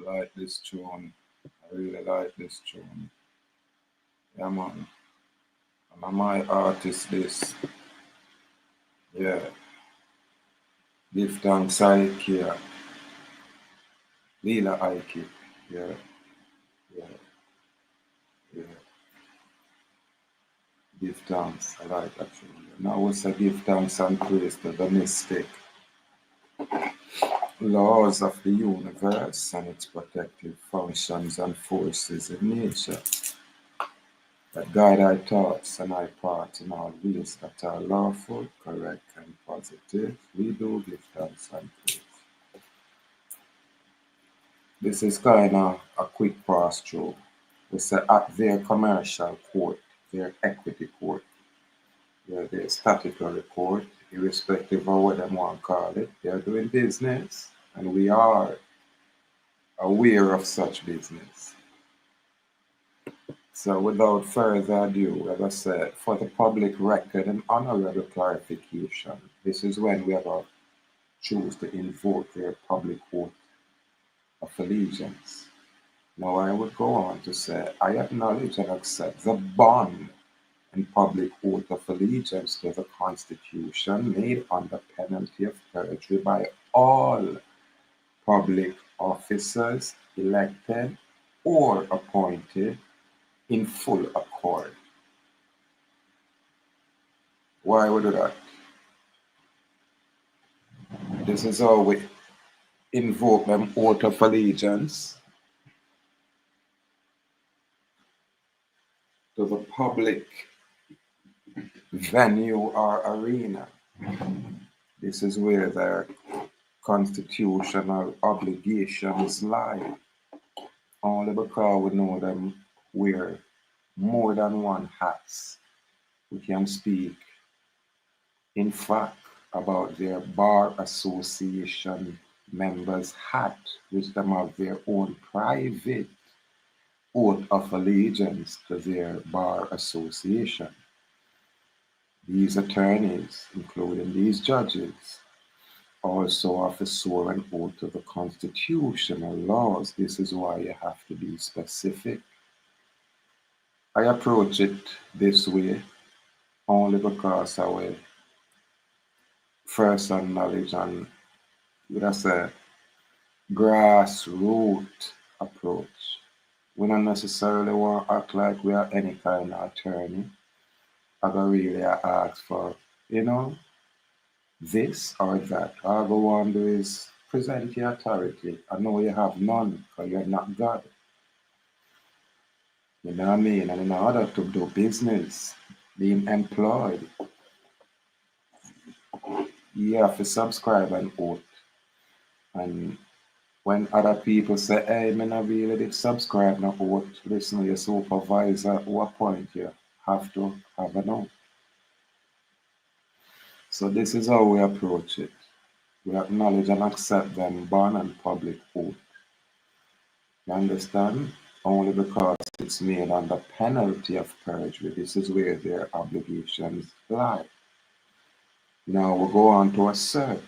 like this tune. I really like this tune. Yeah, man. And my artist this. Yeah. Give thanks Ike. Lila Ike. Yeah. Yeah. Yeah. Give thanks. I like that tune. Now also give thanks and praise to the mystic laws of the universe and its protective functions and forces in nature that guide our thoughts and our parts in all ways that are lawful, correct, and positive. We do give thanks and praise. This is kind of a quick pass through. We say at their commercial court, their equity court, their statutory court, irrespective of what they want to call it, they are doing business, and we are aware of such business. So without further ado, as I said, for the public record and honorable clarification, this is when we ever choose to invoke their public oath of allegiance. Now I would go on to say, I acknowledge and accept the bond and public oath of allegiance to the Constitution made under penalty of perjury by all public officers elected or appointed in full accord. Why would we do that? This is how we invoke them oath of allegiance to the public venue or arena. This is where their constitutional obligations lie. Only because we know them wear more than one hats. We can speak, in fact, about their bar association members' hat, which them have their own private oath of allegiance to their bar association. These attorneys, including these judges, also have to swear an oath to the constitutional laws. This is why you have to be specific. I approach it this way only because our first knowledge and that's a grassroots approach. We don't necessarily want to act like we are any kind of attorney. I don't really ask for, this or that. All I want to do is present your authority. I know you have none because you're not God. You know what I mean? And in order to do business, being employed, you have to subscribe an oath. And when other people say, hey, man, I really did subscribe no oath, listen, your supervisor, what point you have to have an oath. So this is how we approach it. We acknowledge and accept them bond and public oath. You understand? Only because it's made under penalty of perjury. This is where their obligations lie. Now we go on to assert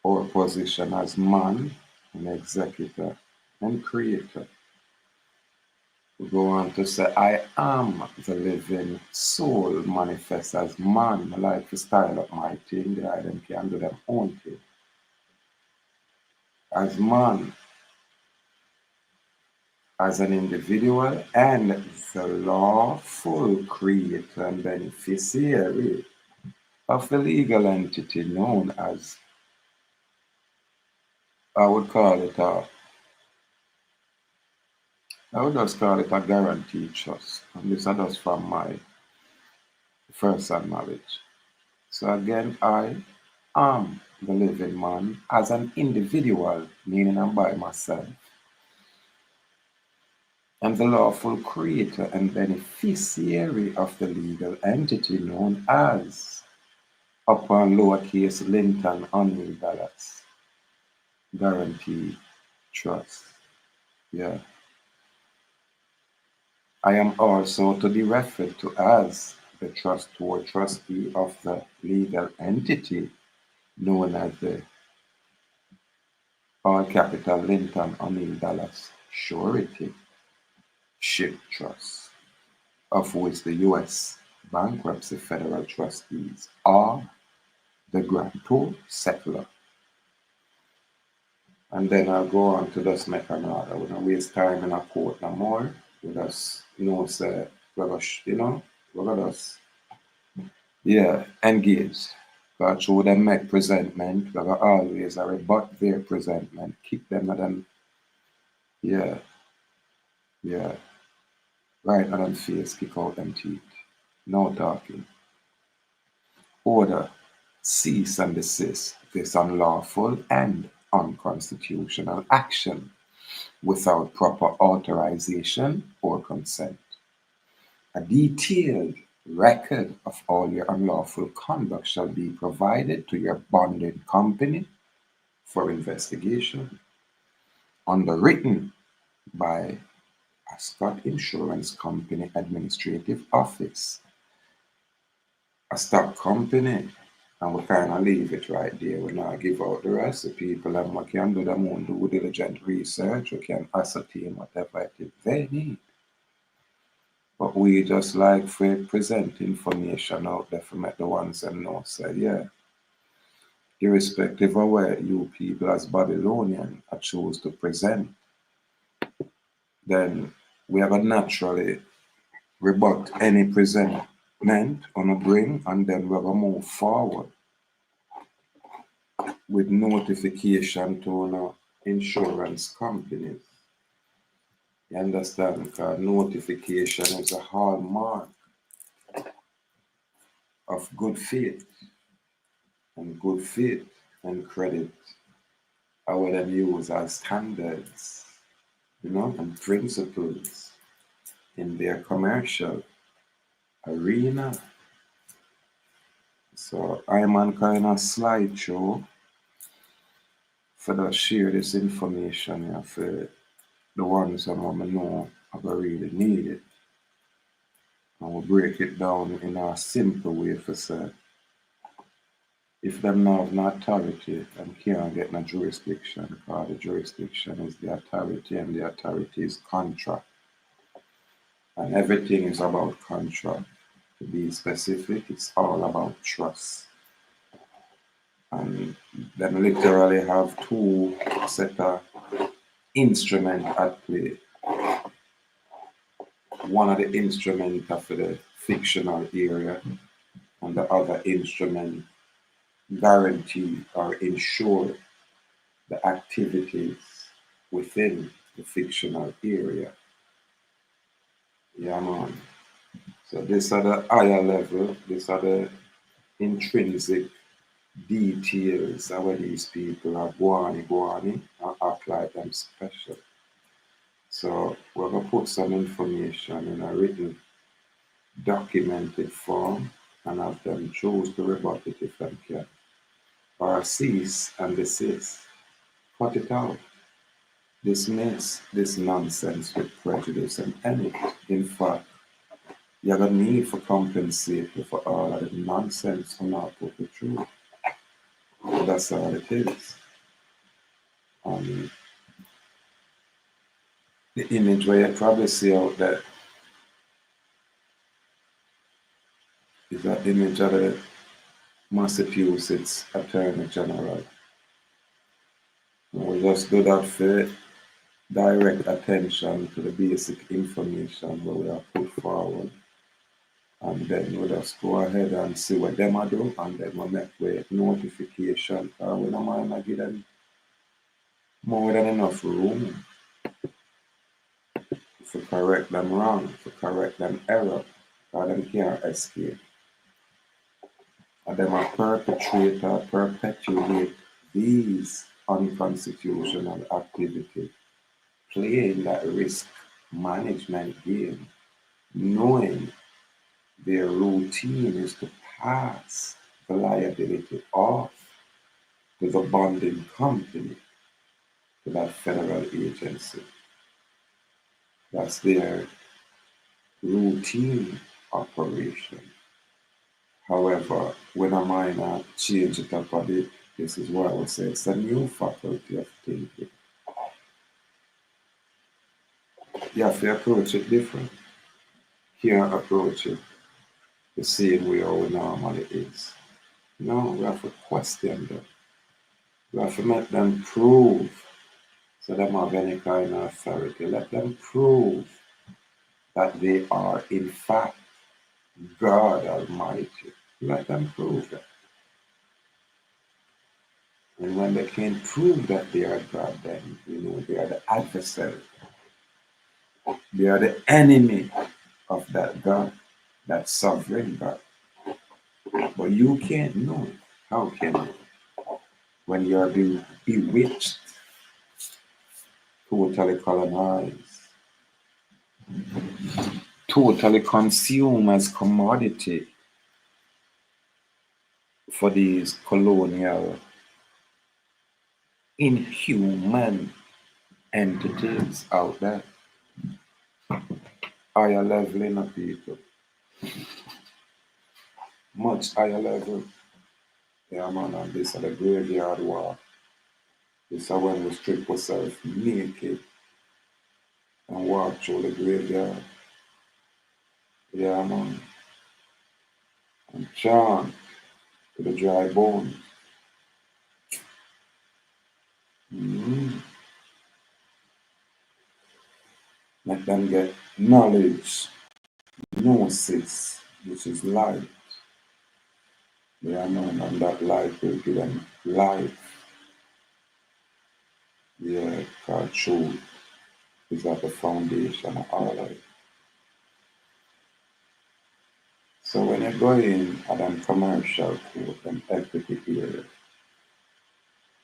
our position as man and executor and creator. We go on to say, I am the living soul manifest as man. I like to style up my thing, the item can do their own thing. As man, as an individual, and the lawful creator and beneficiary of the legal entity known as, I would just call it a guarantee-trust. And this is just from my first-hand knowledge. So again, I am the living man as an individual, meaning I'm by myself, and the lawful creator and beneficiary of the legal entity known as, upon lowercase Linton Unreal Dallas, Guarantee-Trust. Yeah. I am also to be referred to as the trustor trustee of the legal entity known as the all capital Linton O'Neill Dallas Surety-Ship-Trust, of which the US Bankruptcy Federal-Trustees are the Grantor Settlor. And then I'll go on to just make an order. We don't waste time in a court no more. We just know, say, we're gonna just, engage. Because through them make presentment, we're gonna always rebut their presentment, keep them at them, yeah, right on them face, kick out them teeth. No talking. Order, cease and desist this unlawful and unconstitutional action without proper authorization or consent. A detailed record of all your unlawful conduct shall be provided to your bonding company for investigation. Underwritten by Ascot Insurance Company Administrative Office, a stock company, and we kind of leave it right there. We not give out the rest of people, and we can do their own due diligent research. We can ascertain whatever it is they need. But we just like to present information out there for make the ones that know, say, yeah, irrespective of where you people as Babylonian are choose to present, then we have a naturally rebut any presentment on a bring, and then we're going to move forward with notification to insurance companies. You understand? Because notification is a hallmark of good faith, and good faith and credit are what them use as standards, and principles in their commercial arena. So I'm on kind of slideshow for to share this information for the ones that want to know if I really need it. And we'll break it down in a simple way for say, if them not have no authority, them can't get no jurisdiction, because the jurisdiction is the authority, and the authority is contract. And everything is about contract. To be specific, it's all about trust. And them literally have two set of instruments at play. One of the instruments are for the fictional area, and the other instrument guarantee or ensure the activities within the fictional area. Yeah, man. So these are the higher level, these are the intrinsic details of where these people are guani and act like them special. So we're going to put some information in a written, documented form and have them choose to rebut it if they can. Or cease and desist. Cut it out. Dismiss this nonsense with prejudice and end it. In fact, you have a need for compensation for all of the nonsense and not put it through. That's all it is. The image where you probably see out there is an image of the Massachusetts Attorney General. And we just do that for direct attention to the basic information where we have put forward. And then we'll just go ahead and see what them are do, and then we'll make with notification. We don't mind to give them more than enough room to correct them wrong, to correct them error, because them can't escape. And them are perpetrate or perpetuate these unconstitutional activities, playing that risk management game, knowing their routine is to pass the liability off to the bonding company, to that federal agency. That's their routine operation. However, when I might change it up a bit, This is why I would say it's a new faculty of thinking. You have to approach it different. You can't approach it the same way how it normally is. No, we have to question them. We have to make them prove so they don't have any kind of authority. Let them prove that they are in fact God Almighty. Let them prove that. And when they can prove that they are God, then they are the adversary. They are the enemy of that God, that sovereign God. But you can't know it. How can you? When you are being bewitched, totally colonized, totally consumed as commodity for these colonial, inhuman entities out there. Higher leveling of people. Much higher level. Yeah, man, and this is the graveyard war. This is when we strip ourselves naked and walk through the graveyard. Yeah, man. And chant to the dry bones. Mm-hmm. Let them get knowledge, gnosis, which is light. Yeah, man, and that light will give them life. Yeah, God truth is at the foundation of our life. So when you go in at them commercial court and equity area,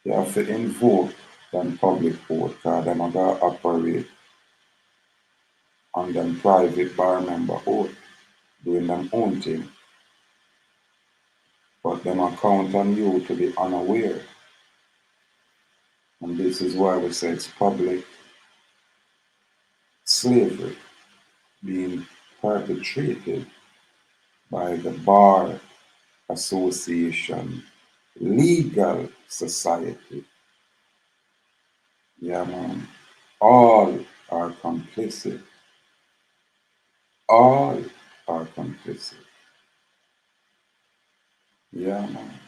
you have to invoke them public court because them are going to operate on them private bar member oath, doing them own thing. But them are count on you to be unaware. And this is why we say it's public slavery being perpetrated by the Bar Association Legal Society. Yeah, man. All are complicit. All are complicit. Yeah, man.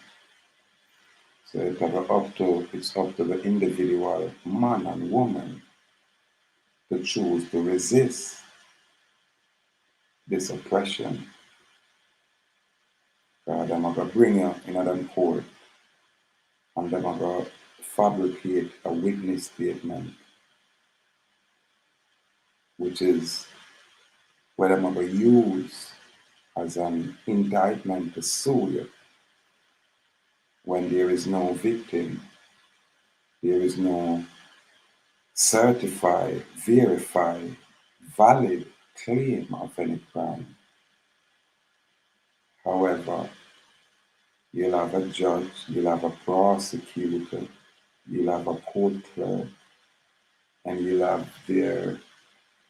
So it's up to the individual man and woman to choose to resist this oppression. God, I'm going to bring you in them court and I'm going to fabricate a witness statement, which is what I'm going to use as an indictment to sue you when there is no victim, there is no certified, verified, valid claim of any crime. However, you'll have a judge, you'll have a prosecutor, you'll have a court clerk, and you'll have their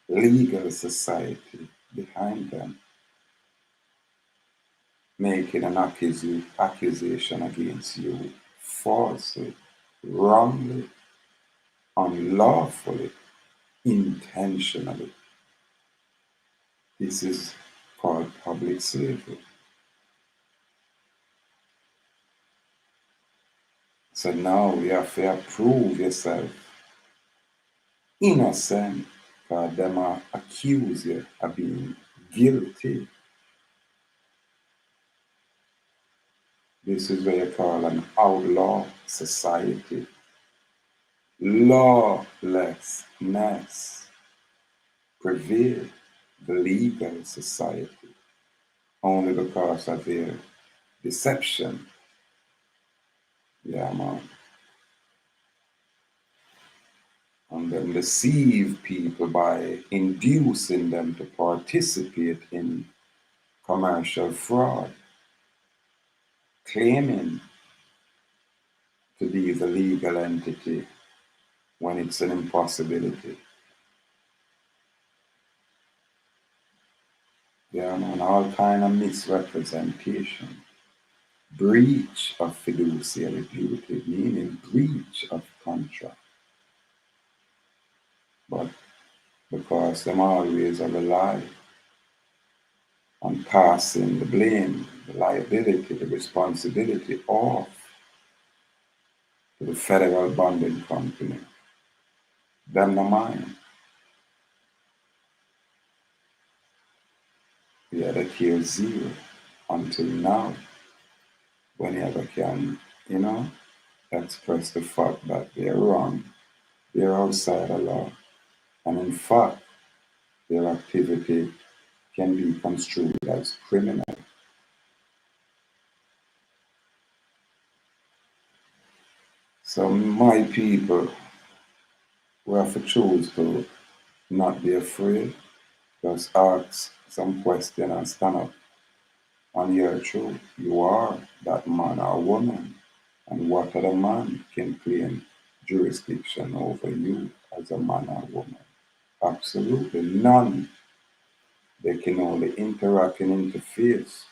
legal society behind them making an accusation against you falsely, wrongly, unlawfully, intentionally. This is called public slavery. So now you have to prove yourself innocent because them are accuse you of being guilty. This is what you call an outlaw society. Lawlessness prevail the legal society only because of their deception. Yeah, man. And then deceive people by inducing them to participate in commercial fraud, claiming to be the legal entity when it's an impossibility. Yeah, man, all kind of misrepresentation. breach of fiduciary duty, meaning breach of contract. But because them always rely on passing the blame, the liability, the responsibility off to the federal bonding company, them no mind. We had a tier 0 until now, when you ever can, express the fact that they're wrong, they're outside the law, and in fact, their activity can be construed as criminal. So my people, we have to choose to not be afraid, just ask some question and stand up on your truth. You are that man or woman, and what other man can claim jurisdiction over you as a man or woman? Absolutely none. They can only interact and interface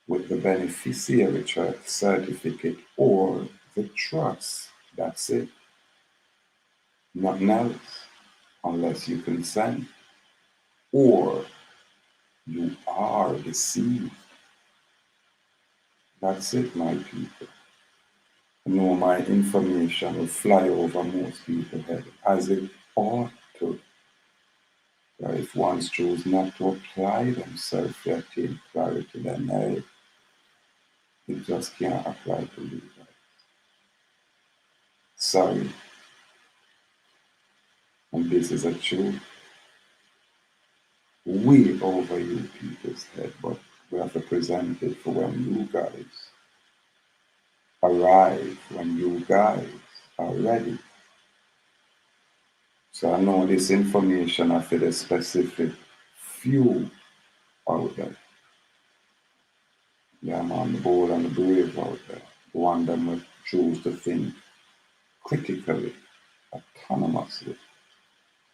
with the beneficiary certificate or the trust. That's it. Nothing else, unless you consent or you are deceived. That's it, my people. I know my information will fly over most people's head, as it ought to. But if ones choose not to apply themselves to attain clarity, then it just can't apply to you guys. Sorry. And this is a truth way over you people's head, but we have to present it for when you guys arrive, when you guys are ready. So I know this information I feel a specific few out there. Yeah, man, the bold and the brave out there. The one that will choose to think critically, autonomously,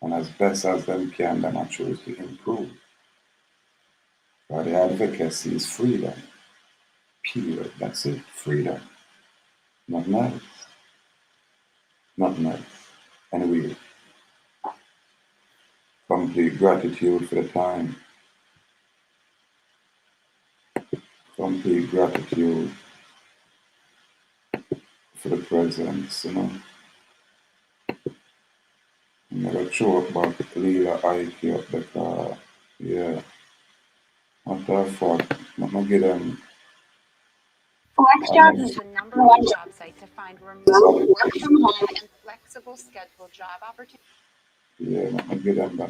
and as best as them can, then I choose to improve. But the advocacy is freedom. Period. That's it. Freedom. Nothing else. Nothing else. Anyway, complete gratitude for the time. Complete gratitude for the presence, I'm never choke back Leela Ike up because, yeah, what the fuck? I'm gonna get them. FlexJobs is the #1 job site to find remote work from home and flexible schedule job opportunities. Yeah, I'm gonna get them done.